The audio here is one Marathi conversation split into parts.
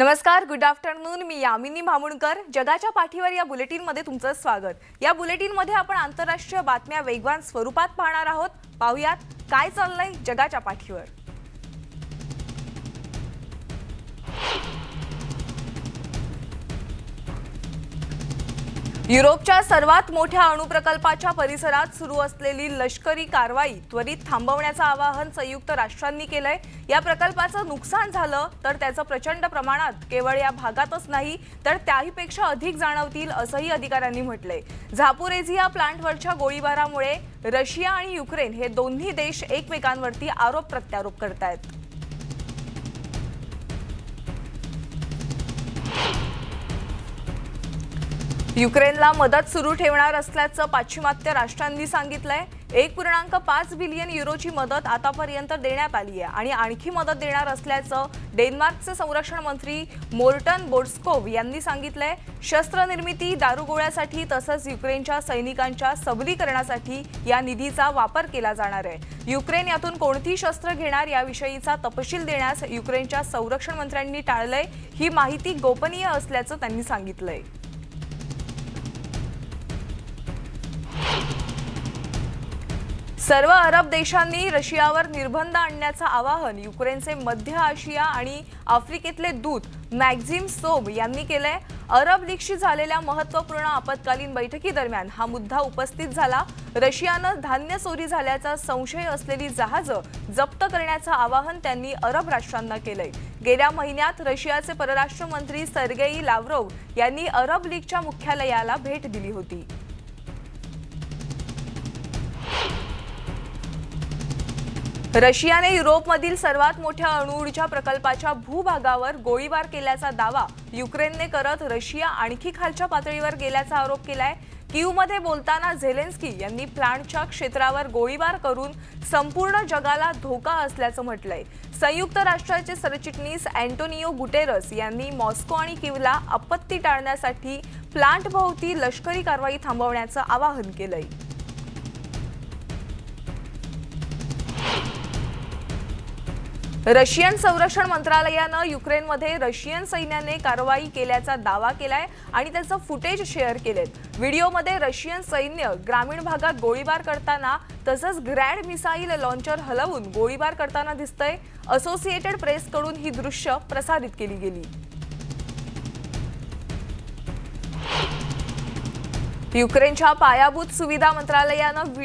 नमस्कार, गुड आफ्टरनून. मी यामिनी भामुणकर. जगाच्या पाठीवर या बुलेटिनमध्ये तुमचं स्वागत. या बुलेटिनमध्ये आपण आंतरराष्ट्रीय बातम्या वेगवान स्वरूपात पाहणार आहोत. पाहूयात काय चाललंय जगाच्या पाठीवर. युरोपच्या सर्वात मोठ्या अणुप्रकल्पाच्या परिसरात सुरू असलेली लष्करी कारवाई त्वरित थांबवण्याचं आवाहन संयुक्त राष्ट्रांनी केलंय. या प्रकल्पाचं नुकसान झालं तर त्याचं प्रचंड प्रमाणात केवळ या भागातच नाही तर त्याहीपेक्षा अधिक जाणवतील असंही अधिकाऱ्यांनी म्हटलंय. झापोरेझिया प्लांटवरच्या गोळीबारामुळे रशिया आणि युक्रेन हे दोन्ही देश एकमेकांवरती आरोप प्रत्यारोप करतायत. युक्रेनला मदत सुरू ठेवणार असल्याचं पाश्चिमात्य राष्ट्रांनी सांगितलंय. 1.5 बिलियन युरोची मदत आतापर्यंत देण्यात आली आहे आणि आणखी मदत देणार असल्याचं डेन्मार्कचे संरक्षण मंत्री मोर्टन बोर्स्कोव यांनी सांगितलंय. शस्त्र निर्मिती, दारुगोळ्यासाठी तसंच युक्रेनच्या सैनिकांच्या सबलीकरणासाठी या निधीचा वापर केला जाणार आहे. युक्रेन यातून कोणती शस्त्र घेणार याविषयीचा तपशील देण्यास युक्रेनच्या संरक्षण मंत्र्यांनी टाळलंय. ही माहिती गोपनीय असल्याचं त्यांनी सांगितलंय. सर्व अरब देशांनी रशियावर निर्बंध आणण्याचं आवाहन युक्रेनचे मध्य आशिया आणि आफ्रिकेतले दूत मॅक्झिम सोब यांनी केलंय. अरब लीगशी झालेल्या महत्त्वपूर्ण आपत्कालीन बैठकीदरम्यान हा मुद्दा उपस्थित झाला. रशियानं धान्य चोरी झाल्याचा संशय असलेली जहाजं जप्त करण्याचं आवाहन त्यांनी अरब राष्ट्रांना केलंय. गेल्या महिन्यात रशियाचे परराष्ट्र मंत्री सर्गेई लाव्रोव्ह यांनी अरब लीगच्या मुख्यालयाला भेट दिली होती. रशियाने युरोपमधील सर्वात मोठ्या अणुऊर्जा प्रकल्पाच्या भूभागावर गोळीबार केल्याचा दावा युक्रेनने करत रशिया आणखी खालच्या पातळीवर गेल्याचा आरोप केलाय. कीवमध्ये बोलताना झेलेन्स्की यांनी प्लांटच्या क्षेत्रावर गोळीबार करून संपूर्ण जगाला धोका असल्याचं म्हटलंय. संयुक्त राष्ट्राचे सरचिटणीस अँटोनियो गुटेरस यांनी मॉस्को आणि कीवला आपत्ती टाळण्यासाठी प्लांटभोवती लष्करी कारवाई थांबवण्याचं आवाहन केलंय. रशियन संरक्षण मंत्रालयानं युक्रेनमध्ये रशियन सैन्याने कारवाई केल्याचा दावा केलाय आणि त्याचं फुटेज शेअर केलेत. व्हिडिओमध्ये रशियन सैन्य ग्रामीण भागात गोळीबार करताना तसंच ग्रॅड मिसाईल लॉन्चर हलवून गोळीबार करताना दिसतंय. असोसिएटेड प्रेसकडून ही दृश्य प्रसारित केली गेली. युक्रेनच्या पायाभूत सुविधा मंत्रालयानं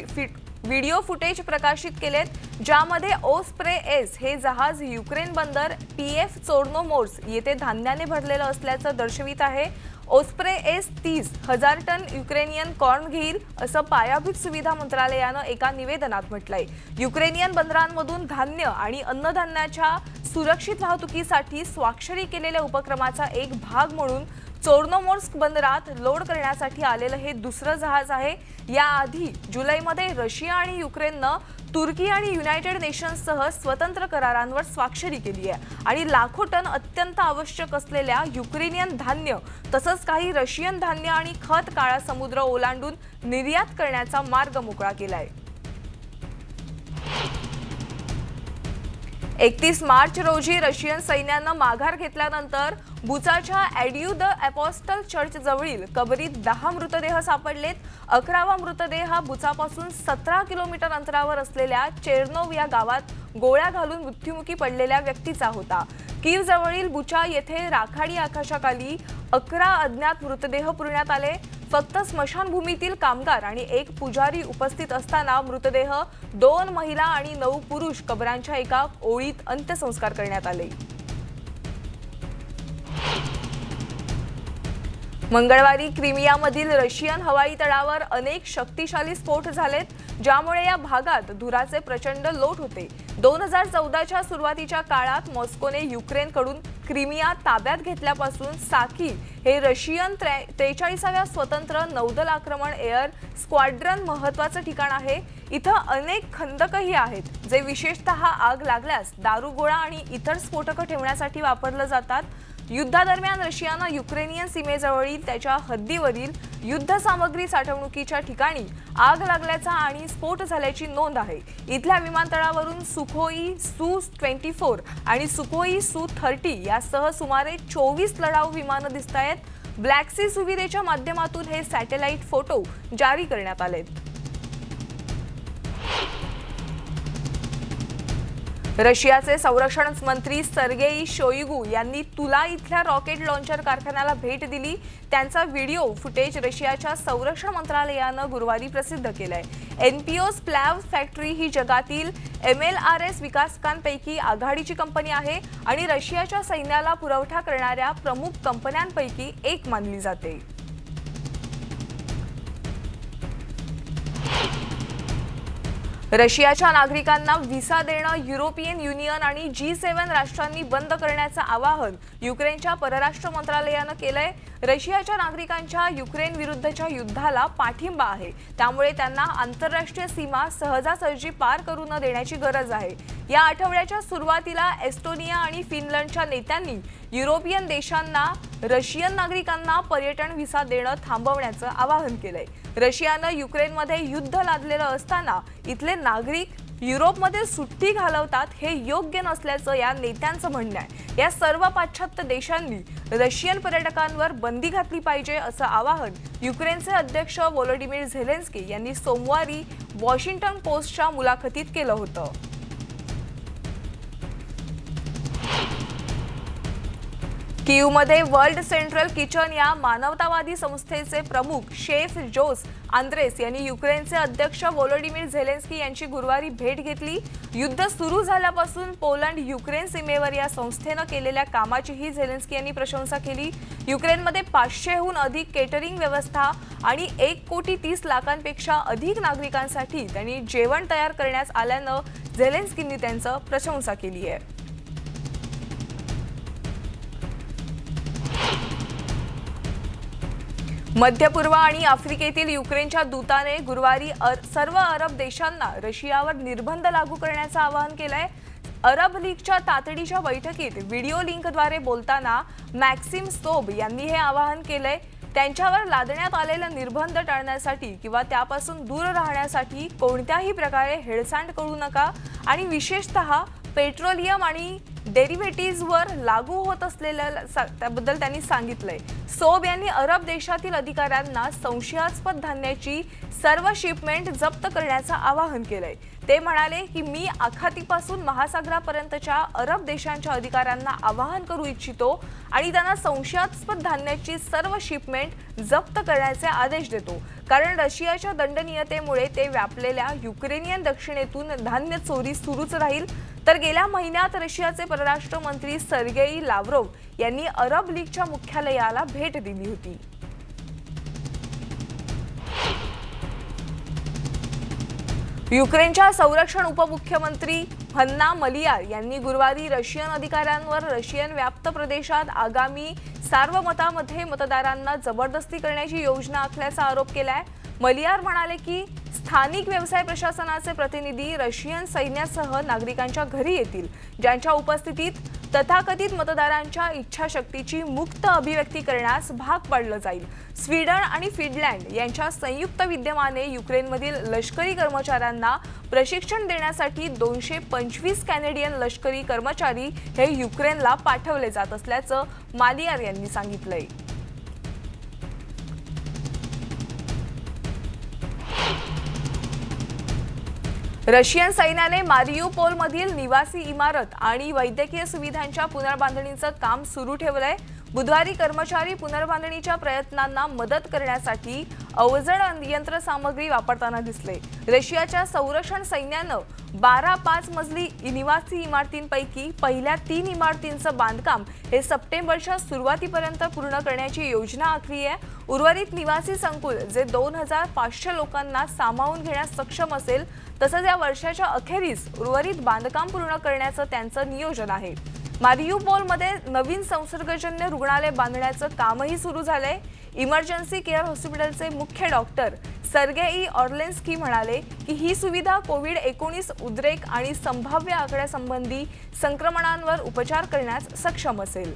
व्हिडिओ फुटेज प्रकाशित केलेत, ज्यामध्ये ओस्प्रे एस हे जहाज युक्रेन बंदर पीएफ चोर्नोमोर्स्क येथे धान्याने भरलेलं असल्याचं दर्शवित आहे. Osprey S 30,000 ton Ukrainian corn घेईल असं पायाभूत सुविधा मंत्रालयानं एका निवेदनात म्हटलंय. युक्रेनियन बंदरांमधून धान्य आणि अन्नधान्याच्या सुरक्षित वाहतुकीसाठी स्वाक्षरी केलेल्या उपक्रमाचा एक भाग म्हणून चोर्नोमोर्स्क बंदरात लोड करण्यासाठी आलेलं हे दुसरं जहाज आहे. याआधी जुलैमध्ये रशिया आणि युक्रेननं तुर्की आणि युनायटेड नेशन्ससह स्वतंत्र करारांवर स्वाक्षरी केली आहे आणि लाखो टन अत्यंत आवश्यक असलेल्या युक्रेनियन धान्य तसंच काही रशियन धान्य आणि खत काळा समुद्र ओलांडून निर्यात करण्याचा मार्ग मोकळा केलाय. 31 मार्च रोजी रशियन सैन्यानं माघार घेतल्यानंतर बुचाच्या ॲड्यू द अपॉस्टल चर्च जवळील कबरीत 10 मृतदेह सापडलेत. 11वा मृतदेह हा बुचापासून 17 किलोमीटर अंतरावर असलेल्या चेर्नोव या गावात गोळ्या घालून मृत्युमुखी पडलेल्या व्यक्तीचा होता. कीव जवळील बुचा येथे राखाडी आकाशाखाली 11 अज्ञात मृतदेह पुरण्यात आले. फक्त स्मशानभूमीतील कामगार आणि एक पुजारी उपस्थित असताना मृतदेह 2 महिला आणि 9 पुरुष कबरांच्या एका ओळीत अंत्यसंस्कार करण्यात आले. मंगळवारी क्रिमियामधील रशियन हवाई तळावर अनेक शक्तिशाली स्फोट झालेत, ज्यामुळे या भागात धुराचे प्रचंड लोट होते. 2014च्या सुरुवातीच्या काळात मॉस्कोने युक्रेनकडून क्रिमिया ताब्यात घेतल्यापासून साकी हे रशियन 43व्या स्वतंत्र नौदल आक्रमण एअर स्क्वाड्रन महत्त्वाचं ठिकाण आहे. इथं अनेक खंदकही आहेत, जे विशेषतः आग लागल्यास दारुगोळा आणि इतर स्फोटकं ठेवण्यासाठी वापरले जातात. युद्धादरम्यान रशियानं युक्रेनियन सीमेजवळील त्याच्या हद्दीवरील युद्ध सामग्री साठवणुकीच्या ठिकाणी आग लागल्याचा आणि स्फोट झाल्याची नोंद आहे. इथल्या विमानतळावरून सुखोई Su-24 आणि सुखोई Su-30 यासह सुमारे 24 लढाऊ विमानं दिसतायत. ब्लॅक सी सुविधेच्या माध्यमातून हे सॅटेलाइट फोटो जारी करण्यात आलेत. रशियाचे संरक्षण मंत्री सर्गेई शोइगू यांनी तुला इथल्या रॉकेट लॉन्चर कारखान्याला भेट दिली. त्यांचा व्हिडिओ फुटेज रशियाच्या संरक्षण मंत्रालयानं गुरुवारी प्रसिद्ध केलंय. एनपीओ स्प्लॅव फॅक्टरी ही जगातील MLRS विकासकांपैकी आघाडीची कंपनी आहे आणि रशियाच्या सैन्याला पुरवठा करणाऱ्या प्रमुख कंपन्यांपैकी एक मानली जाते. रशियाच्या नागरिकांना व्हिसा देणं युरोपियन युनियन आणि G7 राष्ट्रांनी बंद करण्याचं आवाहन युक्रेनच्या परराष्ट्र मंत्रालयानं केलंय. रशियाच्या नागरिकांच्या युक्रेन विरुद्धच्या युद्धाला पाठिंबा आहे, त्यामुळे त्यांना आंतरराष्ट्रीय सीमा सहजासहजी पार करू न देण्याची गरज आहे. या आठवड्याच्या सुरुवातीला एस्टोनिया आणि फिनलंडच्या नेत्यांनी युरोपियन देशांना रशियन नागरिकांना पर्यटन व्हिसा देणं थांबवण्याचं आवाहन केलंय. रशियानं युक्रेनमध्ये युद्ध लादलेलं असताना इथले नागरिक युरोपमध्ये सुट्टी घालवतात हे योग्य नसल्याचं या नेत्यांचं म्हणणं आहे. या सर्व पाश्चात्य देशांनी रशियन पर्यटकांवर बंदी घातली पाहिजे असं आवाहन युक्रेनचे अध्यक्ष व्होलोडिमीर झेलेन्स्की यांनी सोमवारी वॉशिंग्टन पोस्टच्या मुलाखतीत केलं होतं. कीवमध्ये वर्ल्ड सेंट्रल किचन या मानवतावादी संस्थेचे प्रमुख शेफ जोस आंद्रेस यांनी युक्रेनचे अध्यक्ष व्होलोडिमीर झेलेन्स्की यांची गुरुवारी भेट घेतली. युद्ध सुरू झाल्यापासून पोलंड युक्रेन सीमेवर या संस्थेनं केलेल्या कामाचीही झेलेन्स्की यांनी प्रशंसा केली. युक्रेनमध्ये 500हून अधिक केटरिंग व्यवस्था आणि 1,30,00,000पेक्षा अधिक नागरिकांसाठी त्यांनी जेवण तयार करण्यास आल्यानं झेलेन्स्कींनी त्यांचं प्रशंसा केली आहे. मध्य पूर्व आणि आफ्रिकेतील युक्रेनच्या दूताने गुरुवारी सर्व अरब देशांना रशियावर निर्बंध लागू करण्याचं आवाहन केलंय. अरब लीगच्या तातडीच्या बैठकीत व्हिडिओ लिंकद्वारे बोलताना मॅक्सिम सोब यांनी हे आवाहन केलंय. त्यांच्यावर लादण्यात आलेले निर्बंध टाळण्यासाठी किंवा त्यापासून दूर राहण्यासाठी कोणत्याही प्रकारे हेळसांड करू नका आणि विशेषतः पेट्रोलियम आणि डेरिव्हेटिव्हजवर लागू होत असलेल्या त्याबद्दल त्यांनी सांगितलंय. सोब यांनी अरब देशातील अधिकाऱ्यांना संशयास्पद धान्याची सर्व शिपमेंट जप्त करण्याचं आवाहन केलंय. ते म्हणाले की मी आखातीपासून महासागरापर्यंतच्या अरब देशांच्या अधिकाऱ्यांना आवाहन करू इच्छितो आणि त्यांना संशयास्पद धान्याची सर्व शिपमेंट जप्त करण्याचे आदेश देतो, कारण रशियाच्या दंडनीयतेमुळे ते व्यापलेल्या युक्रेनियन दक्षिणेतून धान्य चोरी सुरूच राहील. तर गेल्या महिन्यात रशियाचे परराष्ट्र मंत्री सर्गेई लाव्रोव्ह यांनी अरब लीगच्या मुख्यालयाला भेट दिली होती. युक्रेनच्या संरक्षण उपमुख्यमंत्री हन्ना मलियार यांनी गुरुवारी रशियन अधिकाऱ्यांवर रशियन व्याप्त प्रदेशात आगामी सार्वमतामध्ये मतदारांना जबरदस्ती करण्याची योजना आखल्याचा आरोप केलाय. मलियार म्हणाले की स्थानिक व्यवसाय प्रशासनाचे प्रतिनिधी रशियन सैन्यासह नागरिकांच्या घरी येतील, ज्यांच्या उपस्थितीत तथाकथित मतदारांच्या इच्छाशक्तीची मुक्त अभिव्यक्ती करण्यास भाग पाडलं जाईल. स्वीडन आणि फिनलँड यांच्या संयुक्त विद्यमाने युक्रेनमधील लष्करी कर्मचाऱ्यांना प्रशिक्षण देण्यासाठी 225 कॅनेडियन लष्करी कर्मचारी हे युक्रेनला पाठवले जात असल्याचं मालियार यांनी सांगितलंय. रशियन सैन्याने मारियुपोलमधील निवासी इमारत आणि वैद्यकीय सुविधांच्या पुनर्बांधणीचं काम सुरू ठेवलंय. बुधवारी कर्मचारी पुनर्बांधणीच्या प्रयत्नांना मदत करण्यासाठी अवजड यंत्रसामग्री वापरताना दिसले. रशियाच्या संरक्षण सैन्यानं 12 5 मजली निवासी इमारतींपैकी पहिल्या 3 इमारतींचं बांधकाम हे सप्टेंबरच्या सुरुवातीपर्यंत पूर्ण करण्याची योजना आखली आहे. उर्वरित निवासी संकुल जे 2500 लोकांना सामावून घेण्यास सक्षम असेल, तसंच या वर्षाच्या अखेरीस उर्वरित बांधकाम पूर्ण करण्याचं त्यांचं नियोजन आहे. मारियुपोलमध्ये नवीन संसर्गजन्य रुग्णालय बांधण्याचं कामही सुरू झालंय. इमर्जन्सी केअर हॉस्पिटलचे मुख्य डॉक्टर सर्गेई ऑर्लेन्स्की म्हणाले की ही सुविधा कोविड-19 उद्रेक आणि संभाव्य आकड्यासंबंधी संक्रमणांवर उपचार करण्यास सक्षम असेल.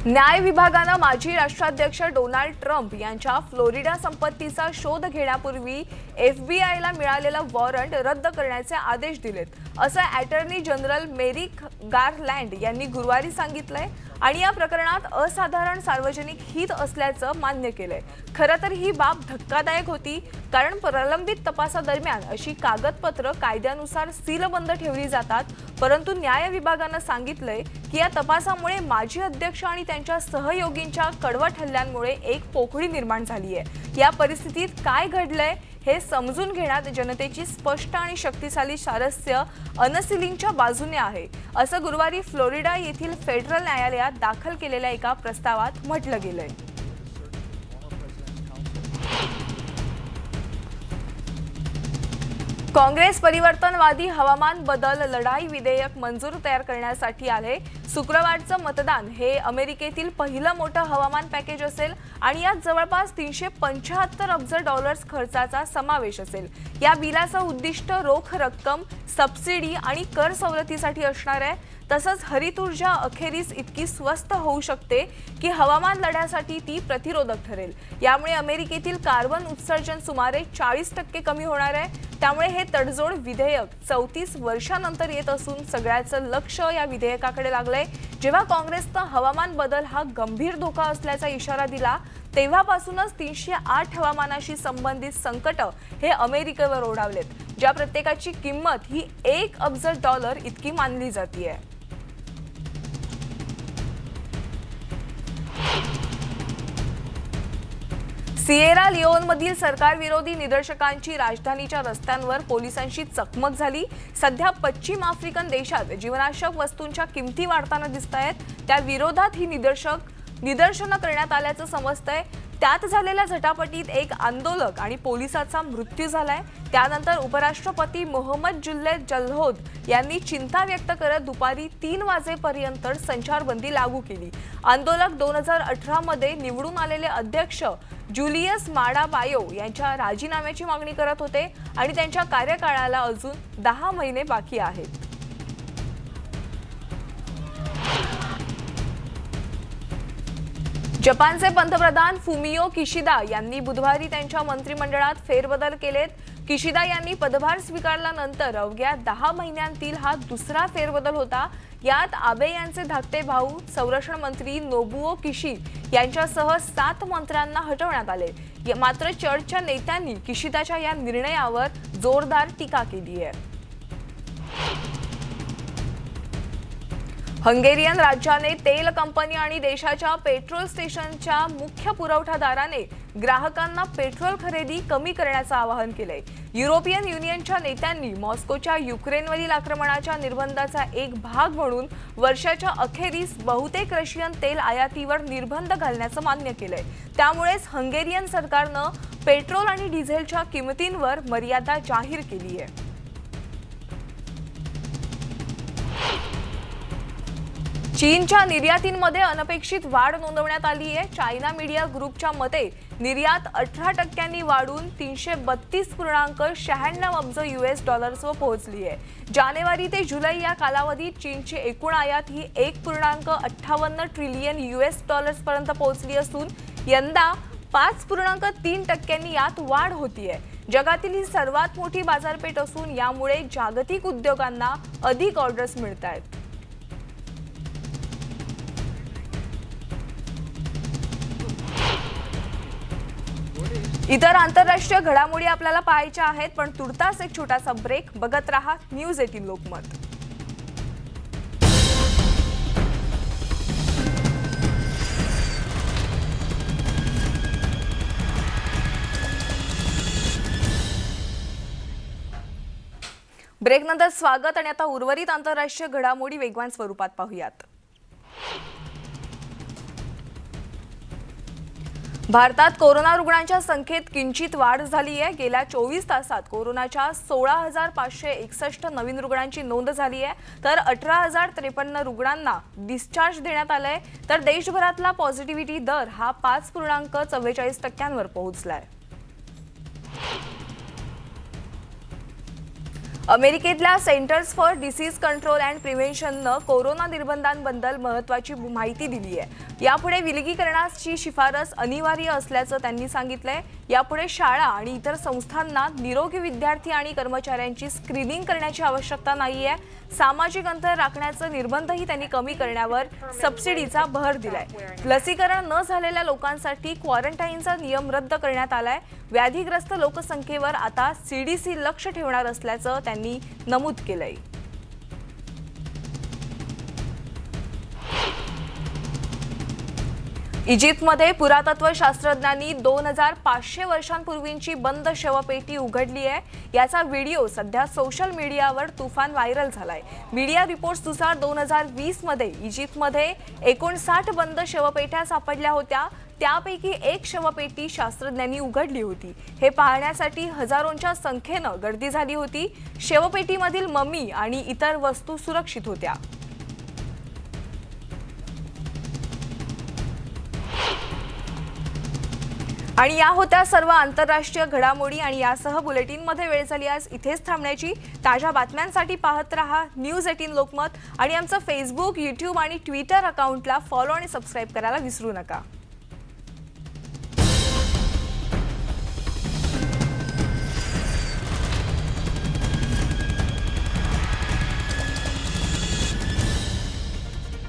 न्याय विभागानं माजी राष्ट्राध्यक्ष डोनाल्ड ट्रम्प यांच्या फ्लोरिडा संपत्तीचा शोध घेण्यापूर्वी FBI ला मिळालेला वॉरंट रद्द करण्याचे आदेश दिलेत, असं अटॉर्नी जनरल मेरिक गारलँड यांनी गुरुवारी सांगितलंय आणि या प्रकरणात असाधारण सार्वजनिक हित असल्याचं मान्य केलंय. खरं तर ही बाब धक्कादायक होती, कारण प्रलंबित तपासादरम्यान अशी कागदपत्र कायद्यानुसार सीलबंद ठेवली जातात, परंतु न्याय विभागानं सांगितलंय की या तपासामुळे माजी अध्यक्ष आणि त्यांच्या सहयोगींच्या कडवट हल्ल्यांमुळे एक पोकळी निर्माण झाली आहे. या परिस्थितीत काय घडलंय हे समजून घेण्यात जनतेची स्पष्ट आणि शक्तिशाली स्वारस्य अनसिलिंगच्या बाजूने आहे, असं गुरुवारी फ्लोरिडा येथील फेडरल न्यायालयात दाखल केलेल्या एका प्रस्तावात म्हटलं गेलंय. काँग्रेस परिवर्तनवादी हवामान बदल लढाई विधेयक मंजूर तयार करण्यासाठी आले. शुक्रवारचं मतदान हे अमेरिकेतील पहिलं मोठं हवामान पॅकेज असेल आणि यात जवळपास $375 अब्ज खर्चाचा समावेश असेल. या बिलाचं उद्दिष्ट रोख रक्कम, सबसिडी आणि कर सवलतीसाठी असणार आहे. तसंच हरित ऊर्जा अखेरीस इतकी स्वस्त होऊ शकते की हवामान लढ्यासाठी ती प्रतिरोधक ठरेल. यामुळे अमेरिकेतील कार्बन उत्सर्जन सुमारे 40% कमी होणार आहे. त्यामुळे हे तडजोड विधेयक 34 वर्षांनंतर येत असून सगळ्याचं लक्ष या विधेयकाकडे लागलंय. जेव्हा काँग्रेसनं हवामान बदल हा गंभीर धोका असल्याचा इशारा दिला, तेव्हापासूनच 308 हवामानाशी संबंधित संकट हे अमेरिकेवर ओढावलेत, ज्या प्रत्येकाची किंमत ही $1 अब्ज इतकी मानली जाते. सिएरा लिओनमधील सरकारविरोधी निदर्शकांची राजधानीच्या रस्त्यांवर पोलिसांशी चकमक झाली. सध्या पश्चिम आफ्रिकन देशात जीवनावश्यक वस्तूंच्या किमती वाढताना दिसतायत. त्या विरोधात ही निदर्शनं करण्यात आल्याचं समजतंय. त्यात झालेल्या झटापटीत एक आंदोलक आणि पोलिसाचा मृत्यू झालाय. त्यानंतर उपराष्ट्रपती मोहम्मद जुल्ले जल्होद यांनी चिंता व्यक्त करत दुपारी 3 वाजेपर्यंत संचारबंदी लागू केली. आंदोलक 2018 मध्ये निवडून आलेले अध्यक्ष जुलियस माडा बायो यांच्या राजीनाम्याची मागणी करत होते आणि त्यांच्या कार्यकाळाला अजून 10 महिने बाकी आहेत. जपानचे पंतप्रधान फुमियो किशिदा यांनी बुधवारी त्यांच्या मंत्रिमंडळात फेरबदल केलेत. किशिदा यांनी पदभार स्वीकारल्यानंतर अवघ्या 10 महिन्यांतील हा दुसरा फेरबदल होता. यात आबे यांचे धाकटे भाऊ संरक्षण मंत्री नोबुओ किशी यांच्यासह 7 मंत्र्यांना हटवण्यात आले. मात्र चर्चच्या नेत्यांनी किशिदाच्या या निर्णयावर जोरदार टीका केली आहे. हंगेरियन राज्याने तेल कंपनी आणि देशाच्या पेट्रोल स्टेशनच्या मुख्य पुरवठादाराने ग्राहकांना पेट्रोल खरेदी कमी करण्याचं आवाहन केलंय. युरोपियन युनियनच्या नेत्यांनी मॉस्कोच्या युक्रेनवरील आक्रमणाच्या निर्बंधाचा एक भाग म्हणून वर्षाच्या अखेरीस बहुतेक रशियन तेल आयातीवर निर्बंध घालण्याचं मान्य केलंय. त्यामुळेच हंगेरियन सरकारनं पेट्रोल आणि डिझेलच्या किमतींवर मर्यादा जाहीर केली आहे. चीनच्या निर्यातींमध्ये अनपेक्षित वाढ नोंदवण्यात आली आहे. चायना मीडिया ग्रुपच्या मते निर्यात 18% वाढून $332.96 अब्ज वर पोहोचली आहे. जानेवारी ते जुलै या कालावधीत चीनची एकूण आयात ही $1.58 ट्रिलियन पर्यंत पोहोचली असून यंदा 5.3% यात वाढ होतीये. जगातील ही सर्वात मोठी बाजारपेठ असून यामुळे जागतिक उद्योगांना अधिक ऑर्डर्स मिळत आहेत. इतर आंतरराष्ट्रीय घडामोडी आपल्याला पाहायच्या आहेत, पण तुर्तास एक छोटासा ब्रेक. बघत रहा न्यूज 18 लोकमत. ब्रेकनंतर स्वागत आणि आता उर्वरित आंतरराष्ट्रीय घडामोडी वेगवान स्वरूपात पाहूयात. भारतात कोरोना रुग्णांच्या संख्येत किंचित वाढ झाली आहे. गेल्या 24 तासात कोरोनाच्या 16,561 नवीन रुग्णांची नोंद झाली आहे, तर 18,053 रुग्णांना डिस्चार्ज देण्यात आलाय. तर देशभरातला पॉझिटिव्हिटी दर हा 5.44% पोहोचलाय. अमेरिकेतल्या centres for disease control and प्रिव्हेन्शननं कोरोना निर्बंधांबद्दल महत्त्वाची माहिती दिली आहे। यापुढे विलगीकरणाची शिफारस अनिवार्य असल्याचं त्यांनी सांगितलंय। यापुढे शाळा आणि इतर संस्थांना निरोगी विद्यार्थी आणि कर्मचाऱ्यांची स्क्रीनिंग करण्याची आवश्यकता नाहीये। सामाजिक अंतर राखण्याचे निर्बंधही त्यांनी कमी करण्यावर सबसिडीचा भर दिलाय। लसीकरण न झालेल्या लोकांसाठी क्वारंटाईनचा नियम रद्द करण्यात आलाय। व्याधीग्रस्त लोकसंख्येवर आता सीडीसी लक्ष ठेवणार असल्याचं त्यांनी नमूद केलंय। इजिप्तमध्ये पुरातत्व शास्त्रज्ञांनी 2500 वर्षांपूर्वीची बंद शवपेटी उघडली आहे। याचा व्हिडिओ सध्या सोशल मीडियावर तुफान व्हायरल झालाय। मीडिया रिपोर्ट्सनुसार 2020 मध्ये इजिप्तमध्ये 59 बंद शवपेट्या सापडल्या होत्या। त्यापैकी एक शवपेटी शास्त्रज्ञांनी उघडली होती। हे पाहण्यासाठी हजारोंच्या संख्येनं गर्दी झाली होती। शवपेटीमधील ममी आणि इतर वस्तू सुरक्षित होत्या। आणि या होत्या सर्व आंतरराष्ट्रीय घडामोडी आणि यासह बुलेटिनमध्ये वेळ झाली आज इथेच थांबण्याची। ताज्या बातम्यांसाठी पाहत रहा न्यूज 18 लोकमत आणि आमचं फेसबुक, YouTube आणि ट्विटर अकाउंटला फॉलो आणि सबस्क्राईब करायला विसरू नका।